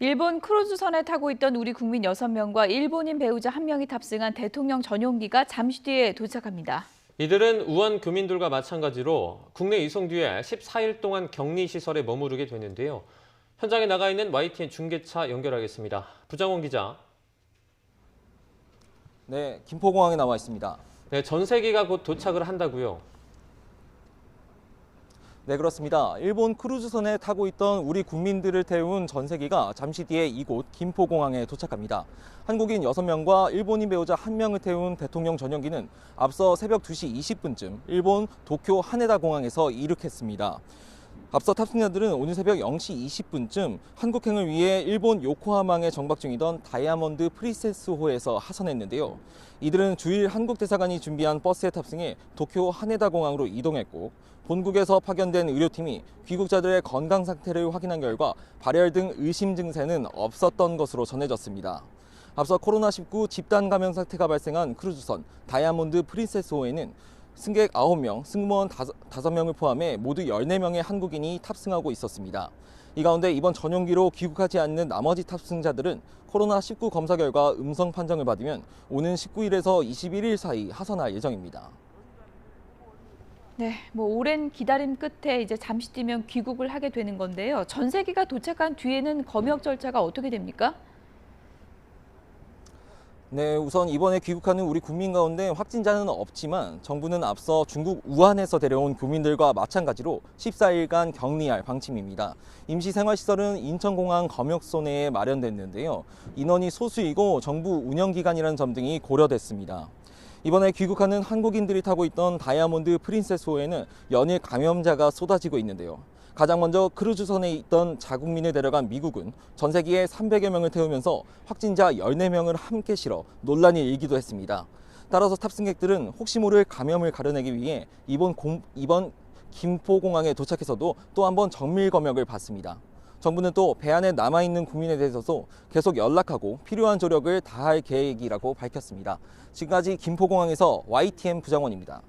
일본 크루즈선에 타고 있던 우리 국민 6명과 일본인 배우자 1명이 탑승한 대통령 전용기가 잠시 뒤에 도착합니다. 이들은 우한 교민들과 마찬가지로 국내 이송 뒤에 14일 동안 격리시설에 머무르게 되는데요. 현장에 나가 있는 YTN 중계차 연결하겠습니다. 부장원 기자. 네, 김포공항에 나와 있습니다. 네, 전세기가 곧 도착을 한다고요. 네, 그렇습니다. 일본 크루즈선에 타고 있던 우리 국민들을 태운 전세기가 잠시 뒤에 이곳 김포공항에 도착합니다. 한국인 6명과 일본인 배우자 1명을 태운 대통령 전용기는 앞서 새벽 2시 20분쯤 일본 도쿄 하네다 공항에서 이륙했습니다. 앞서 탑승자들은 오늘 새벽 0시 20분쯤 한국행을 위해 일본 요코하마항에 정박 중이던 다이아몬드 프린세스호에서 하선했는데요. 이들은 주일 한국 대사관이 준비한 버스에 탑승해 도쿄 하네다 공항으로 이동했고 본국에서 파견된 의료팀이 귀국자들의 건강 상태를 확인한 결과 발열 등 의심 증세는 없었던 것으로 전해졌습니다. 앞서 코로나19 집단 감염 사태가 발생한 크루즈선 다이아몬드 프린세스호에는 승객 9명, 승무원 5명을 포함해 모두 14명의 한국인이 탑승하고 있었습니다. 이 가운데 이번 전용기로 귀국하지 않는 나머지 탑승자들은 코로나19 검사 결과 음성 판정을 받으면 오는 19일에서 21일 사이 하선할 예정입니다. 네, 오랜 기다림 끝에 이제 잠시 뒤면 귀국을 하게 되는 건데요. 전세기가 도착한 뒤에는 검역 절차가 어떻게 됩니까? 네, 우선 이번에 귀국하는 우리 국민 가운데 확진자는 없지만 정부는 앞서 중국 우한에서 데려온 교민들과 마찬가지로 14일간 격리할 방침입니다. 임시생활시설은 인천공항 검역소 내에 마련됐는데요. 인원이 소수이고 정부 운영기관이라는 점 등이 고려됐습니다. 이번에 귀국하는 한국인들이 타고 있던 다이아몬드 프린세스호에는 연일 감염자가 쏟아지고 있는데요. 가장 먼저 크루즈선에 있던 자국민을 데려간 미국은 전세기에 300여 명을 태우면서 확진자 14명을 함께 실어 논란이 일기도 했습니다. 따라서 탑승객들은 혹시 모를 감염을 가려내기 위해 이번 김포공항에 도착해서도 또 한 번 정밀 검역을 받습니다. 정부는 또 배 안에 남아있는 국민에 대해서도 계속 연락하고 필요한 조력을 다할 계획이라고 밝혔습니다. 지금까지 김포공항에서 YTN 부장원입니다.